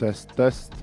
Test.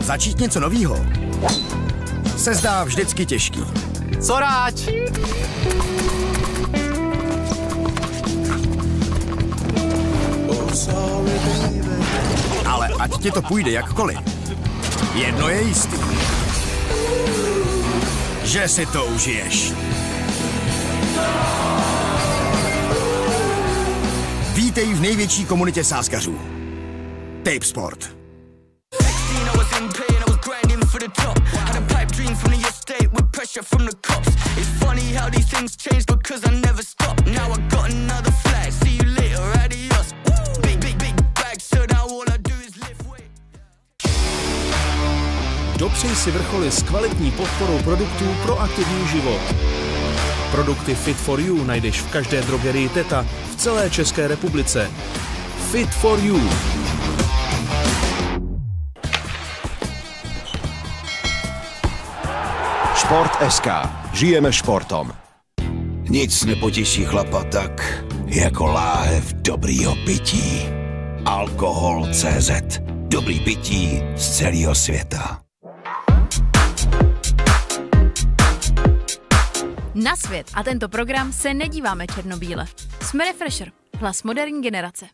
Začít něco novýho se zdá vždycky těžký. Co ráč? Ale ať ti to půjde jakkoliv, jedno je jistý. Že si to užiješ. Vítej v největší komunitě sázkařů. Tape Sport. Dopřej si vrcholy s kvalitní podporou produktů pro aktivní život. Produkty Fit for You najdeš v každé drogerii Teta v celé České republice. Fit for You. Sport.sk. Žijeme športom. Nic nepotěší chlapa tak, jako láhev dobrýho pití. Alkohol.cz. Dobrý pití z celého světa. Na svět a tento program se nedíváme černobíle. Jsme Refresher, hlas moderní generace.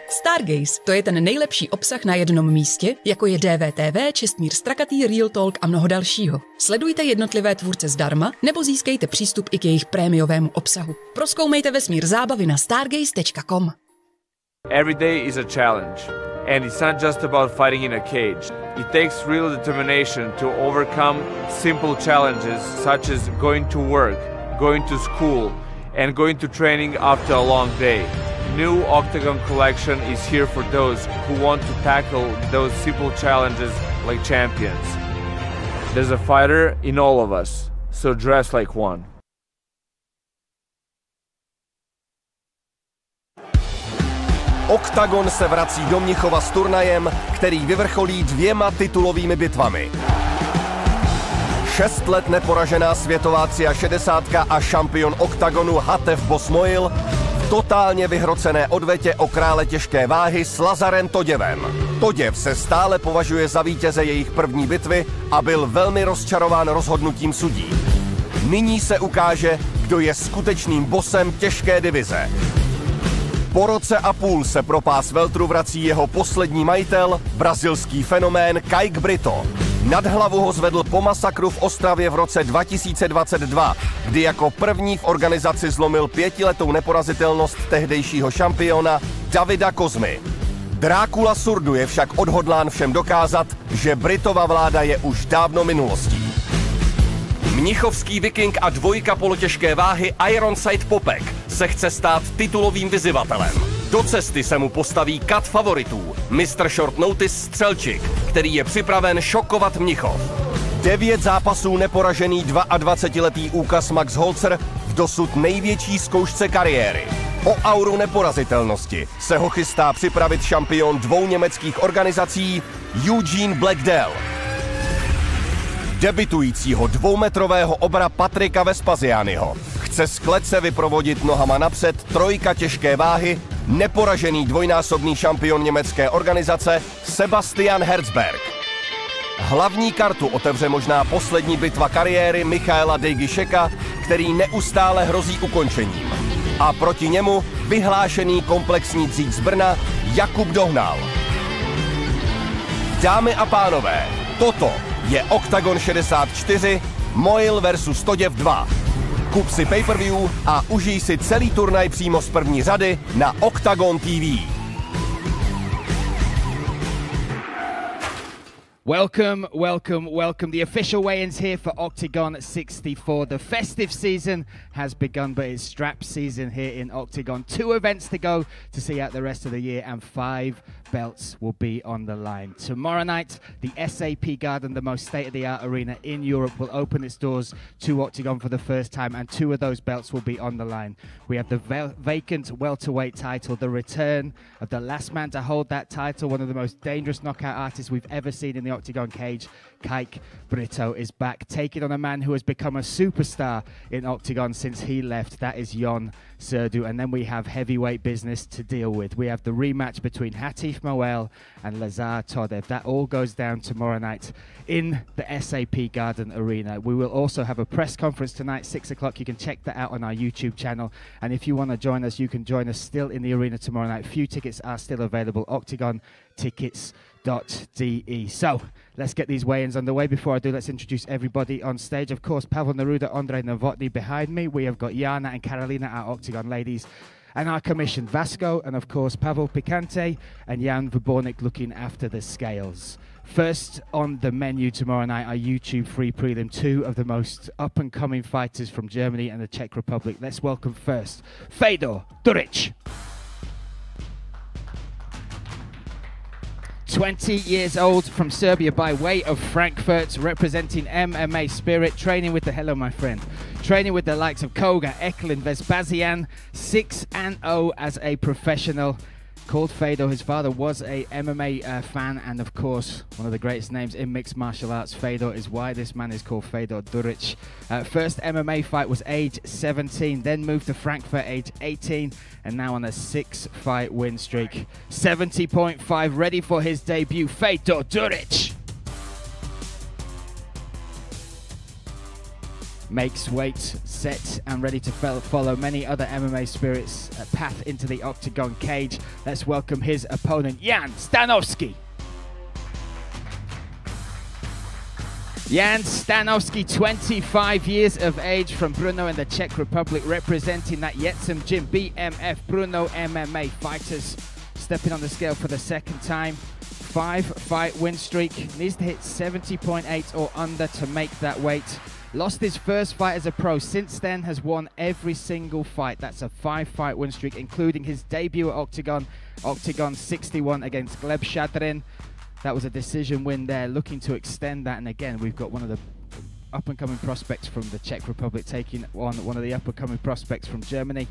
Stargaze, to je ten nejlepší obsah na jednom místě, jako je DVTV, Čestmír Strakatý, Real Talk a mnoho dalšího. Sledujte jednotlivé tvůrce zdarma, nebo získejte přístup i k jejich prémiovému obsahu. Prozkoumejte vesmír zábavy na stargaze.com. Every day is a challenge, and it's not just about fighting in a cage. It takes real determination to overcome simple challenges such as going to work, going to school, and going to training after a long day. new Oktagon collection is here for those who want to tackle those simple challenges like champions. There's a fighter in all of us, so dress like one. Oktagon se vrací do Mnichova s turnajem, který vyvrcholí 2 titulovými bitvami. 6 let neporažená světová 63 a šampion Oktagonu Hatev Bosmoil v totálně vyhrocené odvetě o krále těžké váhy s Lazarem Toděvem. Toděv se stále považuje za vítěze jejich první bitvy a byl velmi rozčarován rozhodnutím sudí. Nyní se ukáže, kdo je skutečným bosem těžké divize. Po roce a půl se pro pás welteru vrací jeho poslední majitel, brazilský fenomén Kajk Brito. Nad hlavu ho zvedl po masakru v Ostravě v roce 2022, kdy jako první v organizaci zlomil 5letou neporazitelnost tehdejšího šampiona Davida Kozmy. Drákula Surdu je však odhodlán všem dokázat, že Britova vláda je už dávno minulostí. Mnichovský viking a 2 polotěžké váhy Ironside Popek se chce stát titulovým vyzývatelem. Do cesty se mu postaví kat favoritů, Mr. Short Notice Střelčik, který je připraven šokovat Mnichov. 9 zápasů neporažený 22letý úkaz Max Holzer v dosud největší zkoušce kariéry. O auru neporazitelnosti se ho chystá připravit šampion 2 německých organizací Eugene Blackdale. Debitujícího 2metrového obra Patrika Vespaziányho chce z klece vyprovodit nohama napřed 3 těžké váhy, neporažený dvojnásobný šampion německé organizace Sebastian Herzberg. Hlavní kartu otevře možná poslední bitva kariéry Michaela Dejgišeka, který neustále hrozí ukončením. A proti němu vyhlášený komplexní dřík z Brna Jakub Dohnal. Dámy a pánové, toto je Oktagon 64, Moil versus Toděv 2. Kup si pay-per-view a užij si celý turnaj přímo z první řady na Oktagon TV. Welcome, welcome, welcome. The official weigh-ins here for Oktagon 64. The festive season has begun, but it's strap season here in Oktagon. 2 events to go to see out the rest of the year, and 5 belts will be on the line. Tomorrow night, the SAP Garden, the most state-of-the-art arena in Europe, will open its doors to Oktagon for the first time, and 2 of those belts will be on the line. We have the vacant welterweight title, the return of the last man to hold that title, one of the most dangerous knockout artists we've ever seen in the Oktagon cage. Kajk Brito is back, taking on a man who has become a superstar in Oktagon since he left. That is Jon Serdu. And then we have heavyweight business to deal with. We have the rematch between Hatif Moel and Lazar Todev. That all goes down tomorrow night in the SAP Garden Arena. We will also have a press conference tonight, 6 o'clock. You can check that out on our YouTube channel. And if you want to join us, you can join us still in the arena tomorrow night. Few tickets are still available. Oktagon tickets.de. So let's get these weigh-ins underway. Before I do, let's introduce everybody on stage. Of course, Pavel Neruda, Andrei Novotny behind me. We have got Jana and Karolina, our Oktagon ladies, and our commission, Vasco, and of course, Pavel Picante and Jan Vubornik looking after the scales. First on the menu tomorrow night, our YouTube free prelim, 2 of the most up-and-coming fighters from Germany and the Czech Republic. Let's welcome first, Fedor Duric. 20 years old, from Serbia by way of Frankfurt, representing MMA spirit, training with the, hello my friend, training with the likes of Koga, Eklund, Vespasian, 6-0 as a professional. Called Fedor, his father was a MMA fan, and of course one of the greatest names in mixed martial arts. Fedor is why this man is called Fedor Duric. First MMA fight was age 17, then moved to Frankfurt age 18, and now on a 6-fight win streak. 70.5, ready for his debut, Fedor Duric. Makes weight, set and ready to follow many other MMA spirits path into the Oktagon cage. Let's welcome his opponent, Jan Stanovsky. Jan Stanovsky, 25 years of age, from Brno in the Czech Republic, representing that Jetsam Gym BMF Brno MMA fighters. Stepping on the scale for the second time. 5-fight win streak. Needs to hit 70.8 or under to make that weight. Lost his first fight as a pro. Since then has won every single fight. That's a 5-fight win streak, including his debut at Oktagon. Oktagon 61 against Gleb Shadrin. That was a decision win there, looking to extend that. And again, we've got one of the up-and-coming prospects from the Czech Republic taking on one of the up-and-coming prospects from Germany.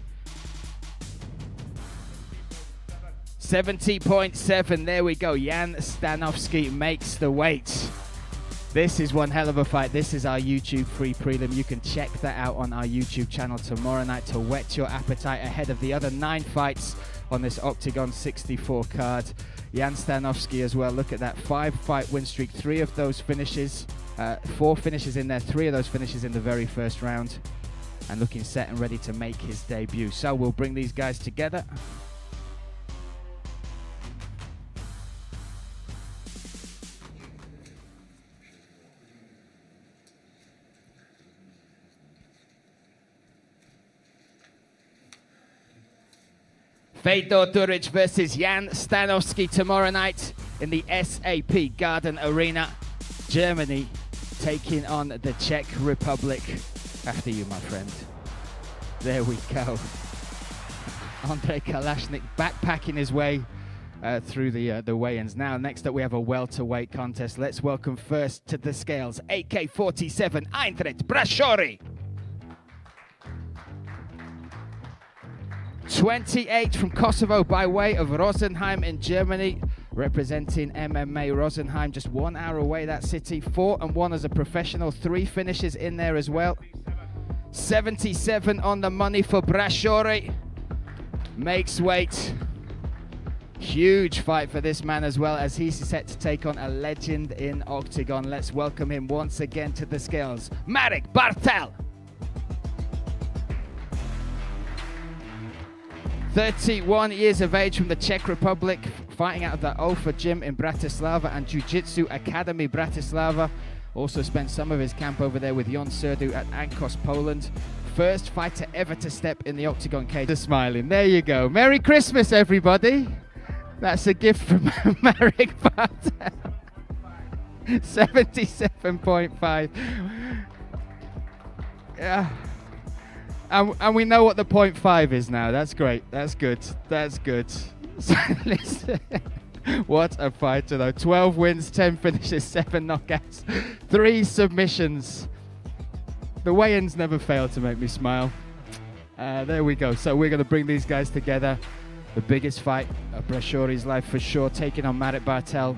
70.7, there we go. Jan Stanovský makes the weight. This is one hell of a fight. This is our YouTube free prelim. You can check that out on our YouTube channel tomorrow night to whet your appetite ahead of the other 9 fights on this Oktagon 64 card. Jan Stanovský as well. Look at that 5-fight win streak. 3 of those finishes, 4 finishes in there. 3 of those finishes in the very first round. And looking set and ready to make his debut. So we'll bring these guys together. Fedor Duric versus Jan Stanovský tomorrow night in the SAP Garden Arena. Germany taking on the Czech Republic. After you, my friend. There we go. Andrei Kalashnik backpacking his way through the weigh-ins. Now, next up we have a welterweight contest. Let's welcome first to the scales, AK-47, Eindred Brashori. 28 from Kosovo by way of Rosenheim in Germany, representing MMA Rosenheim, just 1 hour away, that city. 4-1 as a professional, 3 finishes in there as well. 77 on the money for Brashori. Makes weight. Huge fight for this man as well, as he's set to take on a legend in Oktagon. Let's welcome him once again to the scales, Marek BARTL. 31 years of age from the Czech Republic, fighting out of the OFA gym in Bratislava and Jiu-Jitsu Academy Bratislava. Also spent some of his camp over there with Jon Serdu at Ankos, Poland. First fighter ever to step in the Oktagon cage. Just smiling. There you go. Merry Christmas, everybody. That's a gift from Marek BARTL. 77.5. Yeah. And we know what the 0.5 is now. That's great. That's good. That's good. So, listen, what a fighter, though. 12 wins, 10 finishes, 7 knockouts, 3 submissions. The weigh-ins never fail to make me smile. There we go. So we're going to bring these guys together. The biggest fight of Brashori's life for sure, taking on Marek BARTL.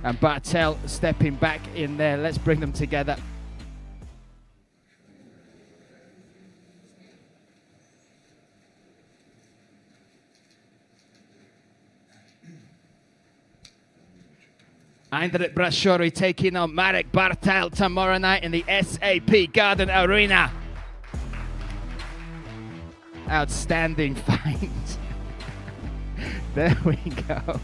And BARTL stepping back in there. Let's bring them together. Eindred Brashori taking on Marek BARTL tomorrow night in the SAP Garden Arena. Outstanding fight. There we go.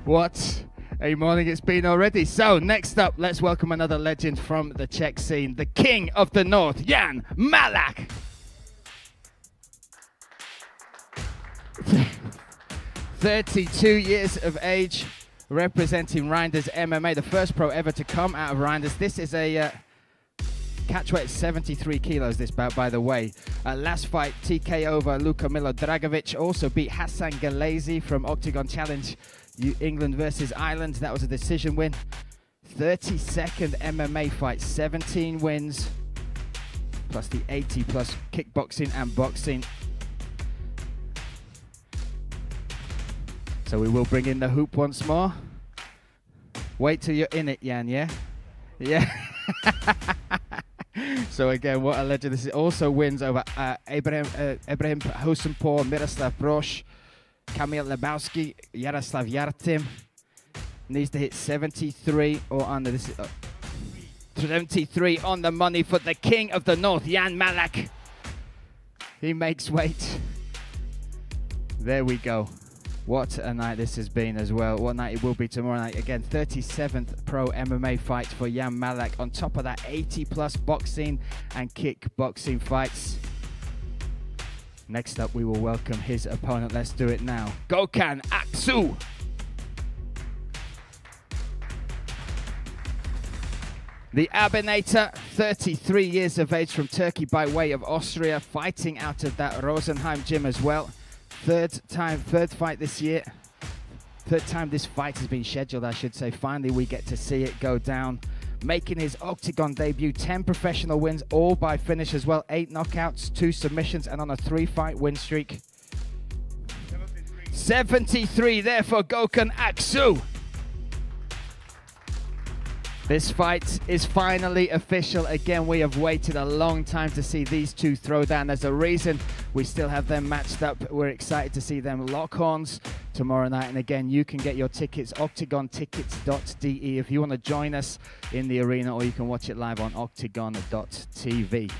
What a morning it's been already. So next up, let's welcome another legend from the Czech scene, the King of the North, Jan MALACH. 32 years of age, representing Reinders MMA, the first pro ever to come out of Reinders. This is a catch weight 73 kilos, this bout, by the way. Last fight, TK over Luka Milo Dragovic. Also beat Hassan Galazi from Oktagon Challenge, England versus Ireland. That was a decision win. 32nd MMA fight, 17 wins, plus the 80 plus kickboxing and boxing. So we will bring in the hoop once more. Wait till you're in it, Jan, yeah? Yeah. So again, what a legend. This is also wins over Ibrahim Husenpour, Miroslav Broš, Kamil Lebowski, Jaroslav Jartim. Needs to hit 73 or under. This is 73 on the money for the King of the North, Jan MALACH. He makes weight. There we go. What a night this has been as well. What night it will be tomorrow night. Again, 37th pro MMA fight for Jan MALACH. On top of that, 80 plus boxing and kickboxing fights. Next up, we will welcome his opponent. Let's do it now. Gökhan Aksu. The Abinator, 33 years of age from Turkey by way of Austria, fighting out of that Rosenheim gym as well. Third fight this year. Third time this fight has been scheduled, I should say. Finally, we get to see it go down. Making his Oktagon debut, 10 professional wins, all by finish as well. 8 knockouts, 2 submissions, and on a 3-fight win streak. 73 there for Gökhan Aksu. This fight is finally official. Again, we have waited a long time to see these two throw down. There's a reason we still have them matched up. We're excited to see them lock horns tomorrow night. And again, you can get your tickets, oktagontickets.de, if you want to join us in the arena, or you can watch it live on oktagon.tv.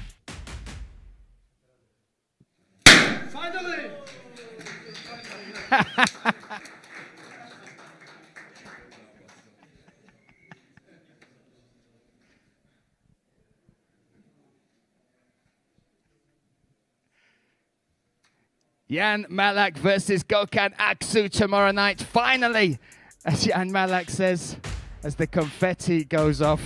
Finally! Jan Malach versus Gökhan Aksu tomorrow night. Finally, as Jan Malach says, as the confetti goes off,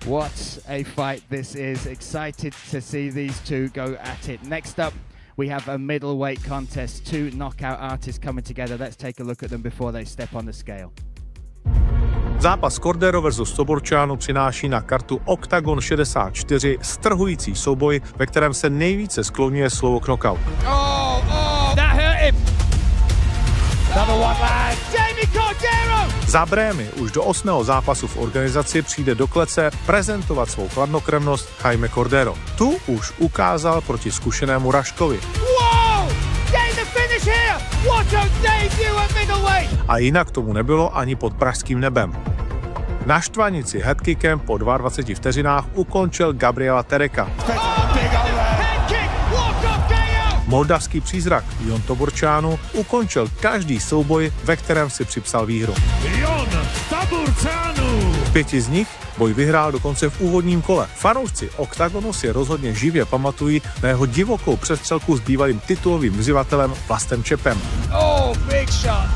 what a fight this is. Excited to see these two go at it. Next up, we have a middleweight contest. 2 knockout artists coming together. Let's take a look at them before they step on the scale. Zápas Cordero versus Soborčánu přináší na kartu Oktagon 64 strhující souboj, ve kterém se nejvíce skloňuje slovo knockout. That hurt him. Another one, lad. Jamie Cordero. Za Brémy už do 8. zápasu v organizaci přijde do klece prezentovat svou chladnokrevnost Jaime Cordero. Tu už ukázal proti zkušenému Raškovi. Wow! Getting the finish here. What a debut at middleweight. A jinak tomu nebylo ani pod pražským nebem. Na štvanici headkickem po 22 vteřinách ukončil Gabriela Tereka. Moldavský přízrak Jon Taburčánu ukončil každý souboj, ve kterém si připsal výhru. Jon Taburčánu! 5 z nich boj vyhrál dokonce v úvodním kole. Fanoušci Oktagonu si rozhodně živě pamatují na jeho divokou přestřelku s bývalým titulovým vyzývatelem Vlastem Čepem. Oh, big shot.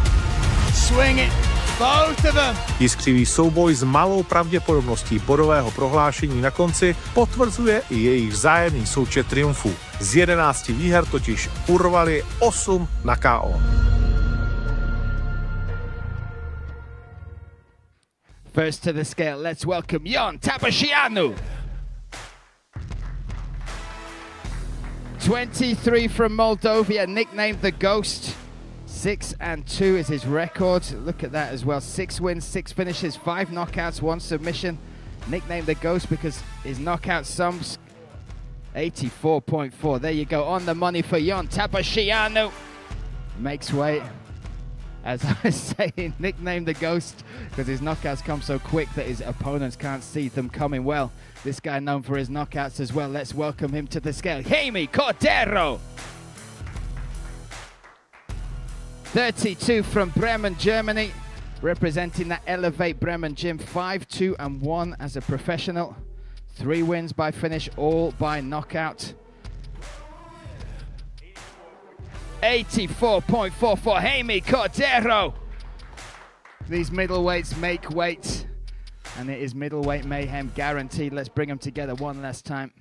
Swing it. Both of them. Jiskřivý souboj s malou pravděpodobností bodového prohlášení na konci potvrzuje i jejich vzájemný součet triumfů. Z 11 výher totiž urvali 8 na KO. First to the scale, let's welcome Jon Taburčánu. 23 from Moldova, nicknamed the Ghost. 6-2 is his record. Look at that as well. 6 wins, 6 finishes, 5 knockouts, 1 submission. Nicknamed the Ghost because his knockout sums 84.4. There you go, on the money for Jon Taburčánu. Makes weight. As I was saying, nicknamed the Ghost because his knockouts come so quick that his opponents can't see them coming. Well, this guy known for his knockouts as well. Let's welcome him to the scale. Jaime Cordero. 32 from Bremen, Germany, representing that Elevate Bremen gym. 5-2-1 as a professional. 3 wins by finish, all by knockout. 84.4 for Jaime Cordero. These middleweights make weight, and it is middleweight mayhem guaranteed. Let's bring them together one last time.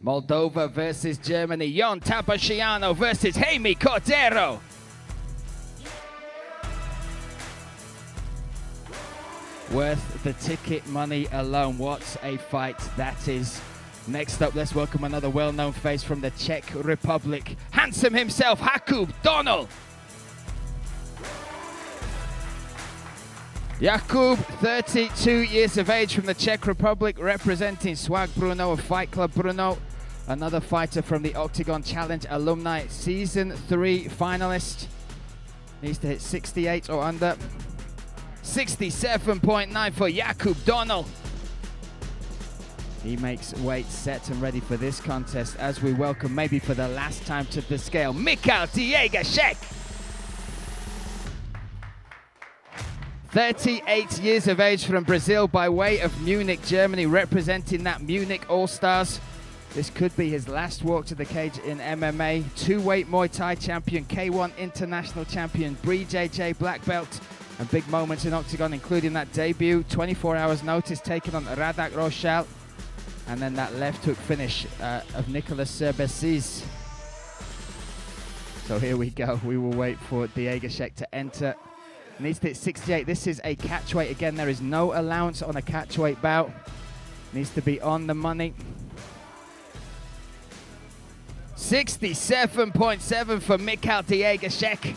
Moldova versus Germany. Jon Taburčánu versus Jaime Cordero. Worth the ticket money alone. What a fight that is. Next up, let's welcome another well-known face from the Czech Republic. Handsome himself, Jakub Donal. Jakub, 32 years of age from the Czech Republic, representing Swag Brno of Fight Club Brno. Another fighter from the Oktagon Challenge alumni, Season 3 finalist. Needs to hit 68 or under. 67.9 for Jakub Donal. He makes weight set and ready for this contest as we welcome, maybe for the last time to the scale, Michal Diegaszek. 38 years of age from Brazil by way of Munich, Germany, representing that Munich All-Stars. This could be his last walk to the cage in MMA. Two-weight Muay Thai champion, K1 international champion, BJJ black belt, and big moments in Oktagon, including that debut, 24 hours notice taken on Radak Rochelle, and then that left hook finish of Nicolas Serbesis. So here we go. We will wait for Diegashek to enter. Needs to hit 68. This is a catch weight. Again, there is no allowance on a catch weight bout. Needs to be on the money. 67.7 for Mikhail Diegashek.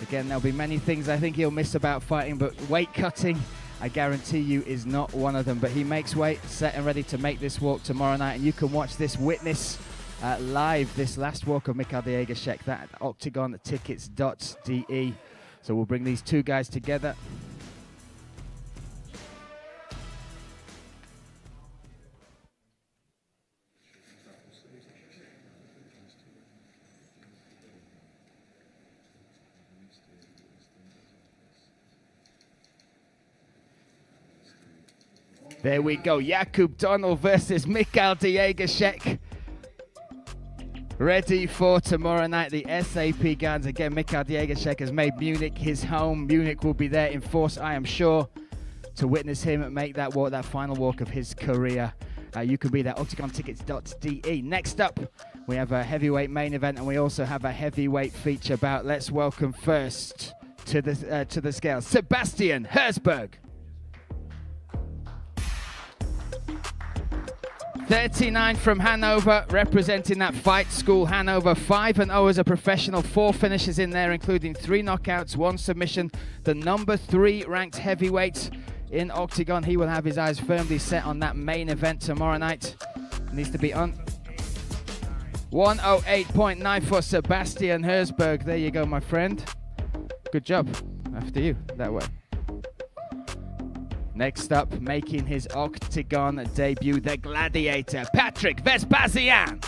Again, there'll be many things I think he'll miss about fighting, but weight cutting, I guarantee you, is not one of them. But he makes weight, set and ready to make this walk tomorrow night, and you can watch this, witness live this last walk of Mikhail Diegashek, that at OktagonTickets.de. So we'll bring these two guys together. There we go, Jakub Donald versus Mikhail Diegashek. Ready for tomorrow night, the SAP Guns. Again, Mikhail Diegashek has made Munich his home. Munich will be there in force, I am sure, to witness him make that walk, that final walk of his career. You can be there, OktagonTickets.de. Next up, we have a heavyweight main event, and we also have a heavyweight feature bout. Let's welcome first to the scales, Sebastian Herzberg. 39 from Hanover, representing that fight school Hanover. 5-0 as a professional, 4 finishes in there, including 3 knockouts, 1 submission. The number 3 ranked heavyweight in Oktagon. He will have his eyes firmly set on that main event tomorrow night. Needs to be on. 108.9 for Sebastian Herzberg. There you go, my friend. Good job. After you, that way. Next up, making his Oktagon debut, the Gladiator, Patrick Vespasian.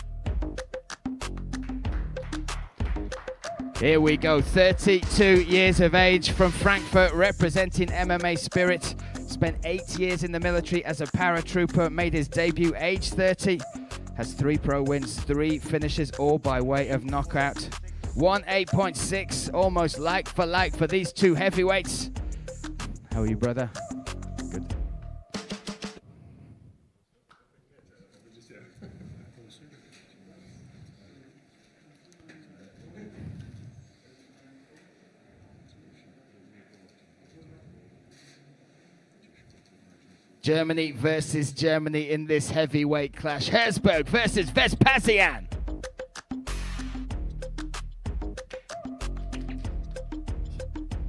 Here we go, 32 years of age from Frankfurt, representing MMA Spirit. Spent 8 years in the military as a paratrooper, made his debut age 30. Has 3 pro wins, 3 finishes, all by way of knockout. 108.6, almost like for these two heavyweights. How are you, brother? Good. Germany versus Germany in this heavyweight clash. Herzberg versus Vespasian.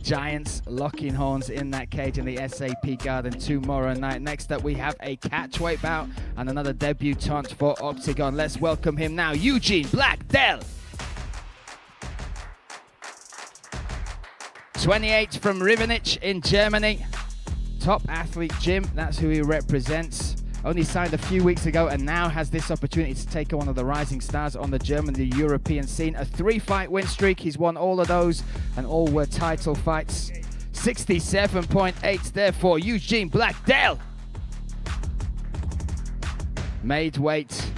Giants locking horns in that cage in the SAP Garden tomorrow night. Next up, we have a catchweight bout and another debutant for Oktagon. Let's welcome him now, Eugene Blackdell. 28 from Rivenich in Germany. Top athlete gym, that's who he represents. Only signed a few weeks ago and now has this opportunity to take on one of the rising stars on the German, the European scene. A 3-fight win streak, he's won all of those and all were title fights. 67.8 there for Eugene Blackdell. Made weight,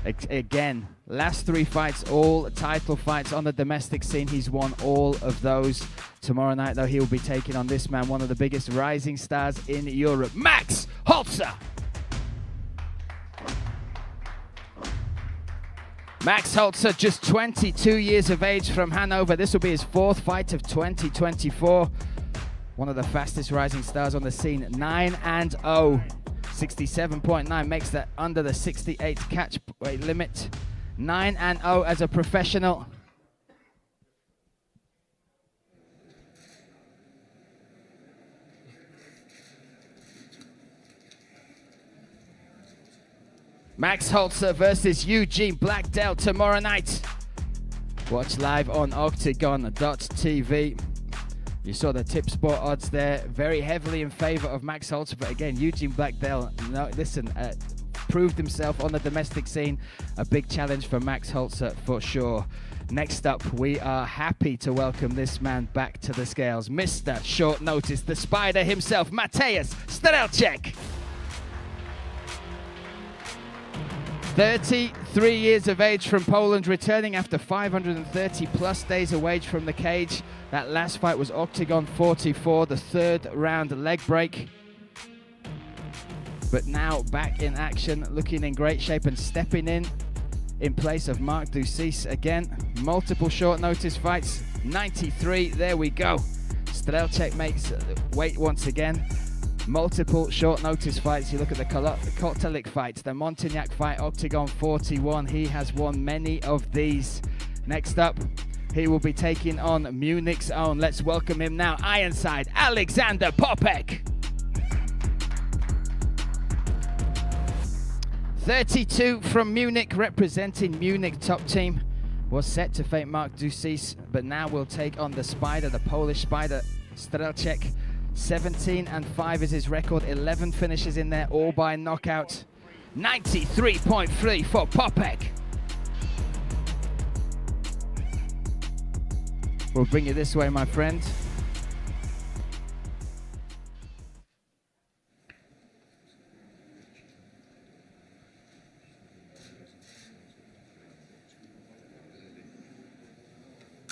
again, last 3 fights, all title fights on the domestic scene. He's won all of those. Tomorrow night, though, he will be taking on this man, one of the biggest rising stars in Europe, Max Holzer. Max Holzer, just 22 years of age from Hanover. This will be his 4th fight of 2024. One of the fastest rising stars on the scene, 9-0. 67.9 makes that under the 68 catch weight limit. 9-0 as a professional. Max Holzer versus Eugene Blackdell tomorrow night. Watch live on Oktagon.tv. You saw the tip sport odds there, very heavily in favor of Max Holzer, but again, Eugene Blackdell, proved himself on the domestic scene. A big challenge for Max Holzer for sure. Next up, we are happy to welcome this man back to the scales. Mr. Short Notice, the Spider himself, Mateusz Strelczyk. 33 years of age from Poland, returning after 530 plus days away from the cage. That last fight was Oktagon 44, the third round leg break. But now back in action, looking in great shape and stepping in place of Mark Ducis again. Multiple short notice fights, 93, there we go. Strelček makes weight once again. Multiple short notice fights. You look at the Kotelik fight, the Montagnac fight, Oktagon 41. He has won many of these. Next up, he will be taking on Munich's own. Let's welcome him now, Ironside, Alexander Popek. 32 from Munich, representing Munich top team. Was set to fight Mark Ducis, but now will take on the Spider, the Polish Spider, Strelček. 17-5 is his record, 11 finishes in there, all by knockout. 93.3 for Popek. We'll bring you this way, my friend.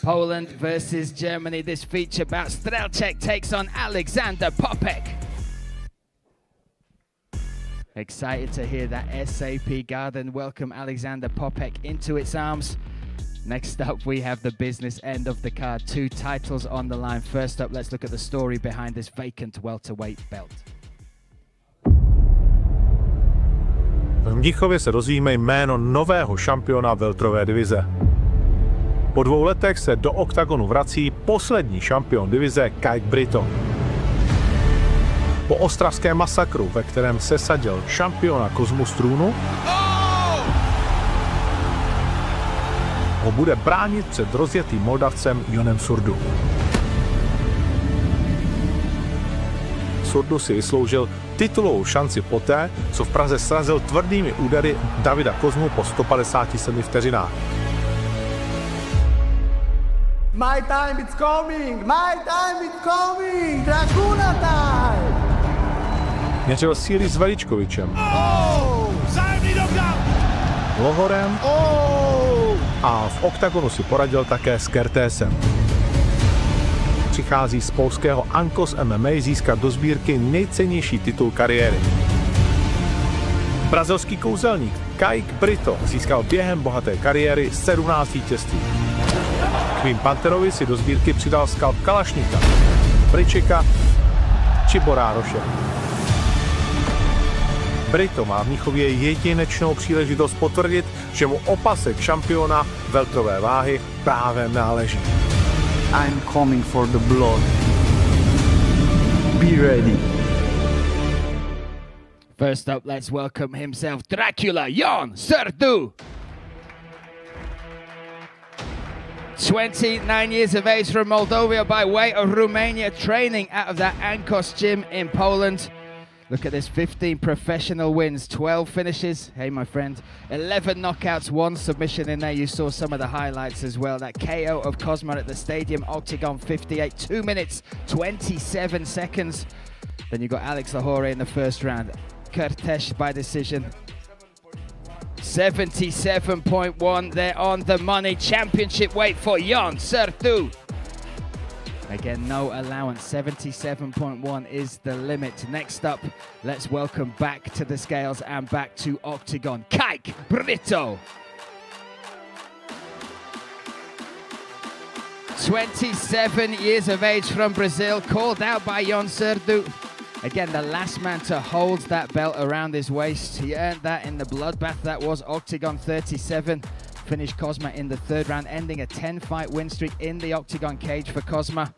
Poland versus Germany. This feature bout, Strelček takes on Alexander Popek. Excited to hear that SAP Garden welcome Alexander Popek into its arms. Next up, we have the business end of the card. 2 titles on the line. First up, let's look at the story behind this vacant welterweight belt. V Mnichově se dozvíme jméno nového šampiona welterové divize. Po 2 letech se do Oktagonu vrací poslední šampion divize Kike Brito. Po ostravském masakru, ve kterém sesadil šampiona Kozmu Strunu, ho bude bránit před rozjetým Moldavcem Jonem Surdu. Surdu si vysloužil titulovou šanci poté, co v Praze srazil tvrdými údery Davida Kozmu po 157 vteřinách. My time is coming! My time is coming! Dracula time! Měřil síly s Veličkovičem, Lohorem a v Oktagonu si poradil také s Kertésem. Přichází z polského Ankos MMA získat do sbírky nejcennější titul kariéry. Brazilský kouzelník Kike Brito získal během bohaté kariéry 17 vítězství. Kvím Panterovi si do sbírky přidal skalp Kalašníka, Bričeka či Borároše. Brito má v Mnichově jedinečnou příležitost potvrdit, že mu opasek šampiona welterové váhy právě náleží. I'm coming for the blood. Be ready. First up, let's welcome himself, Dracula Jon Surdu. 29 years of age from Moldova by way of Romania, training out of that Ankos gym in Poland. Look at this, 15 professional wins, 12 finishes. Hey, my friend, 11 knockouts, 1 submission in there. You saw some of the highlights as well. That KO of Kozma at the stadium, Oktagon 58, 2 minutes, 27 seconds. Then you got Alex Lahore in the first round. Kertész by decision. 77.1, they're on the money. Championship weight for Jon Surdu. Again, no allowance, 77.1 is the limit. Next up, let's welcome back to the scales and back to Oktagon, Kike Brito. 27 years of age from Brazil, called out by Jon Surdu. Again, the last man to hold that belt around his waist. He earned that in the bloodbath that was Oktagon 37. Finished Kozma in the 3rd round, ending a 10-fight win streak in the Oktagon cage for Kozma.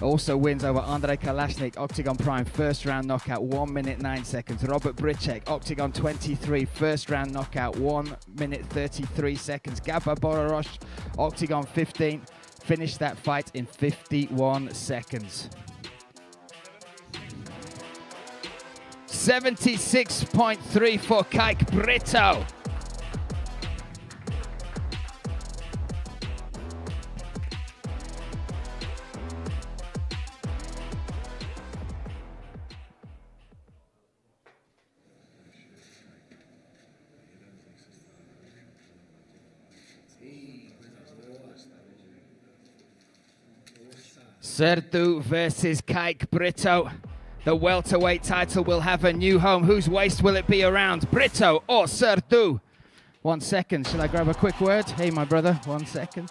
Also wins over Andrei Kalashnik, Oktagon Prime, 1st round knockout, 1 minute 9 seconds. Robert Briček, Oktagon 23, 1st round knockout, 1 minute 33 seconds. Gaba Borosh, Oktagon 15, finished that fight in 51 seconds. 76.3 for Kike Brito. Sertu versus Kijk Brito. The welterweight title will have a new home. Whose waist will it be around? Brito or Sertu? 1 second. Shall I grab a quick word? Hey, my brother. 1 second.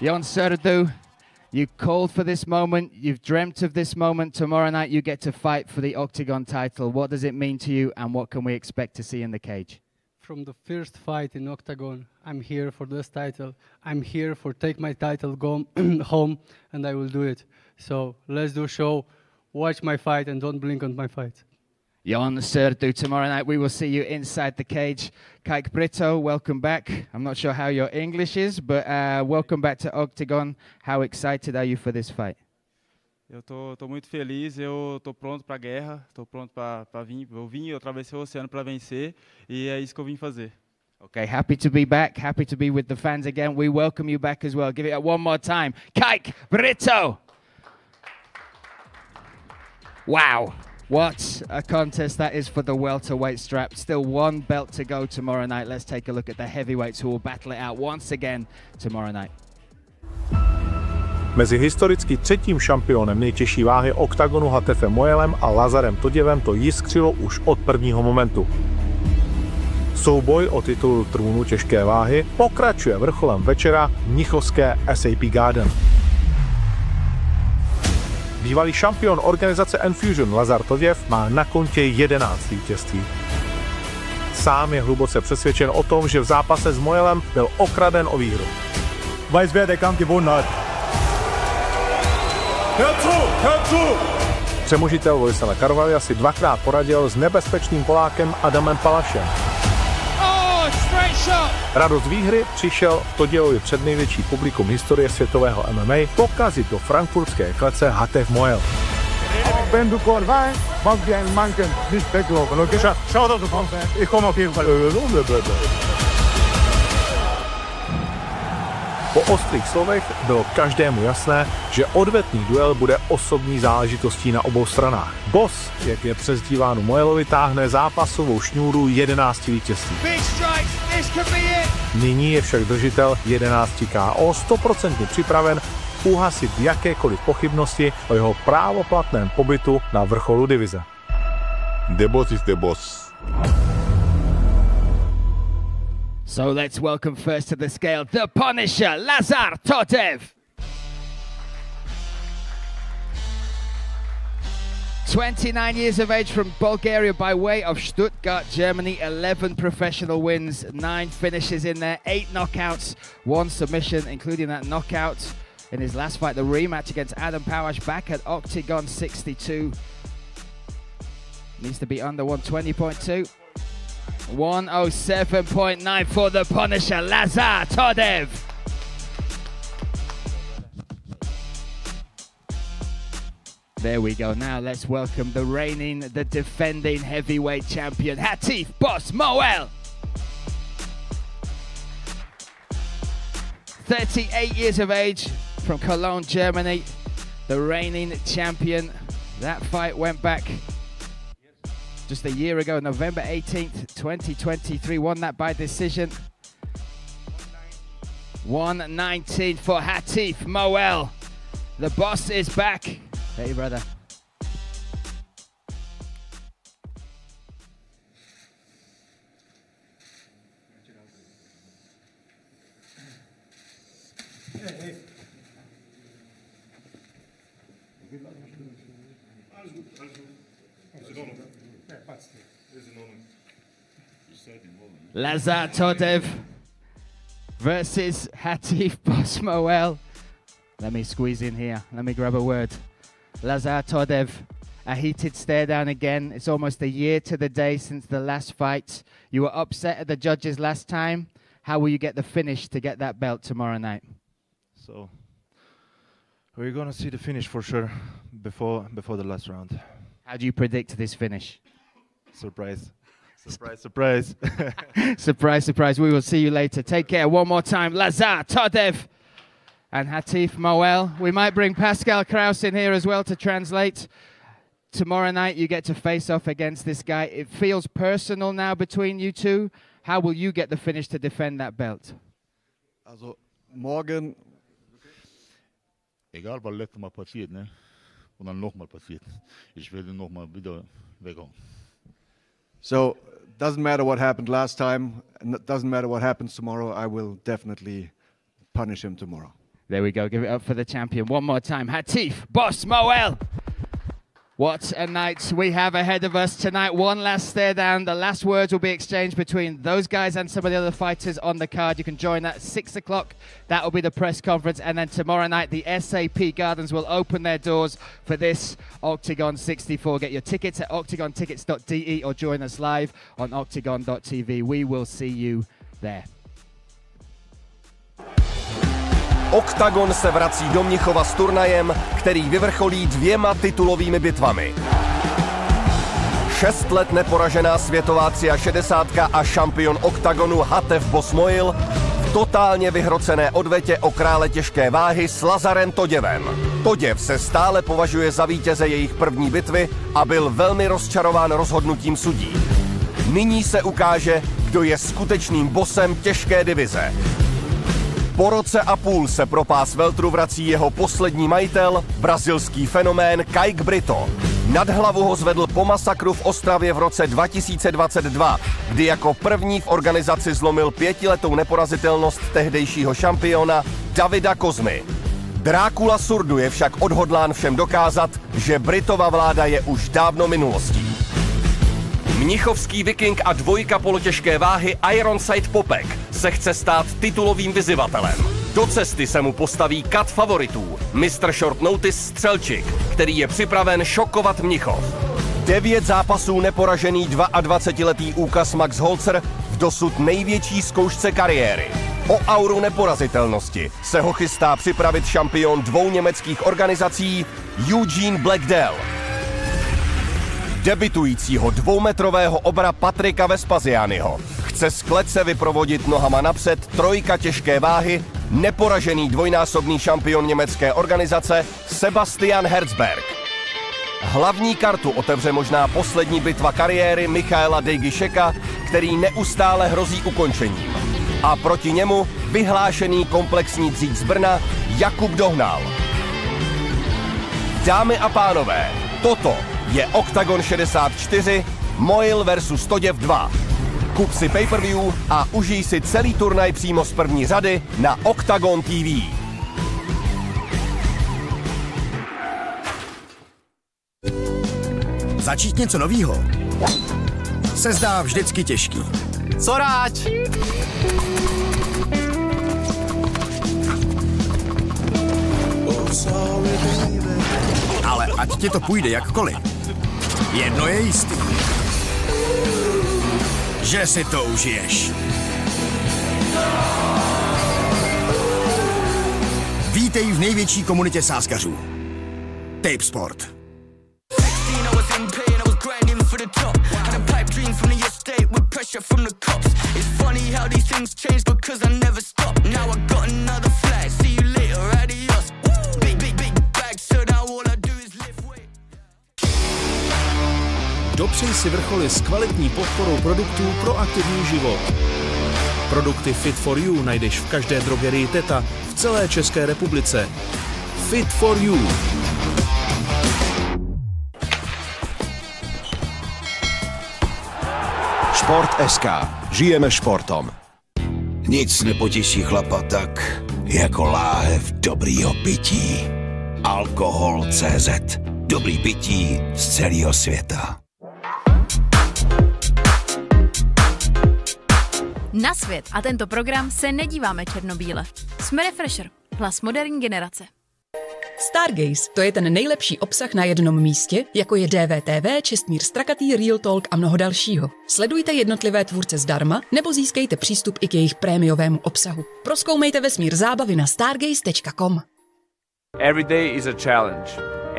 Jon Sertu, you called for this moment. You've dreamt of this moment. Tomorrow night you get to fight for the Oktagon title. What does it mean to you, and what can we expect to see in the cage? From the first fight in Oktagon, I'm here for this title. I'm here for take my title home, and I will do it. So let's do show. Watch my fight and don't blink on my fight. Jon Sertu, tomorrow night we will see you inside the cage. Kijk Brito, welcome back. I'm not sure how your English is, but welcome back to Oktagon. How excited are you for this fight? Eu tô muito feliz, eu tô pronto para a guerra, tô pronto para vir. Eu atravessei o oceano para vencer e é isso que eu vim fazer. Okay, happy to be back, happy to be with the fans again. We welcome you back as well. Give it up one more time. Kijk Brito! Wow, what a contest that is for the welterweight strap. Still one belt to go tomorrow night. Let's take a look at the heavyweights who will battle it out once again tomorrow night. Mezi historicky třetím šampionem nejtěžší váhy Oktagonu Hatefem Mojelem a Lazarem Toděvem to jiskřilo už od prvního momentu. Souboj o titul trůnu těžké váhy pokračuje vrcholem večera v mnichovské SAP Garden. Bývalý šampion organizace Enfusion Lazar Toděv má na kontě 11 vítězství. Sám je hluboce přesvědčen o tom, že v zápase s Mojelem byl okraden o výhru. Weiß wer der Kampf gewonnen hat. Hör zu! Přemožitel Vojsela Karvalia si dvakrát poradil s nebezpečným Polákem Adamem Palašem. Radost výhry přišel Todějovi před největší publikum historie světového MMA pokazit do frankfurtské klece Hatef Mojel. Wenn du kort weißt, mag dir einen Manken nicht weglaufen, okay? Schau, dass du kommst. Ich komme auf jeden Fall. Po ostrých slovech bylo každému jasné, že odvetný duel bude osobní záležitostí na obou stranách. Boss, jak je přezdíváno Mojelovi, táhne zápasovou šňůru 11 vítězství. Nyní je však držitel 11 KO 100% připraven uhasit jakékoliv pochybnosti o jeho právoplatném pobytu na vrcholu divize. The boss is the boss. So let's welcome first to the scale, the Punisher, Lazar Todev. 29 years of age from Bulgaria by way of Stuttgart, Germany. 11 professional wins, 9 finishes in there, 8 knockouts, 1 submission, including that knockout in his last fight, the rematch against Adam Pawash back at Oktagon 62. Needs to be under 120.2. 107.9 for the Punisher, Lazar Todev. There we go. Now let's welcome the reigning, the defending heavyweight champion, Hatif Boss Moel. 38 years of age from Cologne, Germany. The reigning champion. That fight went back just a year ago, November 18th, 2023. Won that by decision. 119 for Hatif Moel. The boss is back. Hey, brother. Lazar Todev versus Hatif Boss Moel. Let me squeeze in here. Let me grab a word. Lazar Todev, a heated stare down again. It's almost a year to the day since the last fight. You were upset at the judges last time. How will you get the finish to get that belt tomorrow night? So we're gonna see the finish for sure before the last round. How do you predict this finish? Surprise. Surprise, surprise. Surprise, surprise. We will see you later. Take care. One more time. Lazar Todev and Hatif Moel. We might bring Pascal Kraus in here as well to translate. Tomorrow night you get to face off against this guy. It feels personal now between you two. How will you get the finish to defend that belt? Also morgen, Egal, was letztes Mal passiert, ne? Und dann nochmal passiert. Ich werde nochmal wieder weghauen. So, doesn't matter what happened last time, and it doesn't matter what happens tomorrow, I will definitely punish him tomorrow. There we go. Give it up for the champion one more time. Hatif Boss Moel. What a night we have ahead of us tonight. One last stare down. The last words will be exchanged between those guys and some of the other fighters on the card. You can join that at 6 o'clock. That will be the press conference. And then tomorrow night, the SAP Gardens will open their doors for this Oktagon 64. Get your tickets at oktagontickets.de or join us live on oktagon.tv. We will see you there. Oktagon se vrací do Mnichova s turnajem, který vyvrcholí 2 titulovými bitvami. 6 let neporažená světová 63 a šampion Oktagonu Hatev Bosmoil v totálně vyhrocené odvetě o krále těžké váhy s Lazarem Toděvem. Toděv se stále považuje za vítěze jejich první bitvy a byl velmi rozčarován rozhodnutím sudí. Nyní se ukáže, kdo je skutečným bosem těžké divize. Po roce a půl se pro pás veltru vrací jeho poslední majitel, brazilský fenomén Kajk Brito. Nad hlavu ho zvedl po masakru v Ostravě v roce 2022, kdy jako první v organizaci zlomil 5letou neporazitelnost tehdejšího šampiona Davida Kozmy. Drákula Surdu je však odhodlán všem dokázat, že Britova vláda je už dávno minulostí. Mnichovský viking a dvojka polotěžké váhy Ironside Popek se chce stát titulovým vyzývatelem. Do cesty se mu postaví kat favoritů, Mr. Short Notice Střelčik, který je připraven šokovat Mnichov. 9 zápasů neporažený 22letý úkaz Max Holzer v dosud největší zkoušce kariéry. O auru neporazitelnosti se ho chystá připravit šampion 2 německých organizací Eugene Blackdale. Debitujícího 2metrového obra Patrika Vespaziányho chce z klece vyprovodit nohama napřed trojka těžké váhy, neporažený dvojnásobný šampion německé organizace Sebastian Herzberg. Hlavní kartu otevře možná poslední bitva kariéry Michaela Dejgišeka, který neustále hrozí ukončením. A proti němu vyhlášený komplexní dřík z Brna Jakub Dohnal. Dámy a pánové, toto je Oktagon 64, Moil versus Toděv 2. Kup si pay-per-view a užij si celý turnaj přímo z první řady na Oktagon TV. Začít něco novýho se zdá vždycky těžký. Co ráč? Ale ať ti to půjde jakkoliv, jedno je jistý. Že si to užiješ. Vítej v největší komunitě sázkařů. Tape Sport. Dopřej si vrcholy s kvalitní podporou produktů pro aktivní život. Produkty Fit for You najdeš v každé drogerii Teta v celé České republice. Fit for You. Šport.sk. Žijeme športom. Nic nepotěší chlapa tak, jako láhev dobrýho pití. Alkohol.cz. Dobrý pití z celého světa. Na svět a tento program se nedíváme černobíle. Jsme Refresher, hlas moderní generace. Stargaze, to je ten nejlepší obsah na jednom místě, jako je DVTV, Čestmír Strakatý, Real Talk a mnoho dalšího. Sledujte jednotlivé tvůrce zdarma, nebo získejte přístup i k jejich prémiovému obsahu. Prozkoumejte vesmír zábavy na stargaze.com. Every day is a challenge,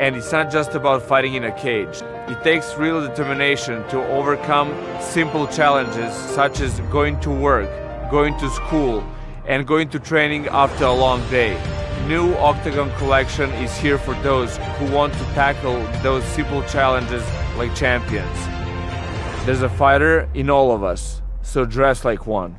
and it's not just about fighting in a cage. It takes real determination to overcome simple challenges such as going to work, going to school, and going to training after a long day. New Oktagon collection is here for those who want to tackle those simple challenges like champions. There's a fighter in all of us, so dress like one.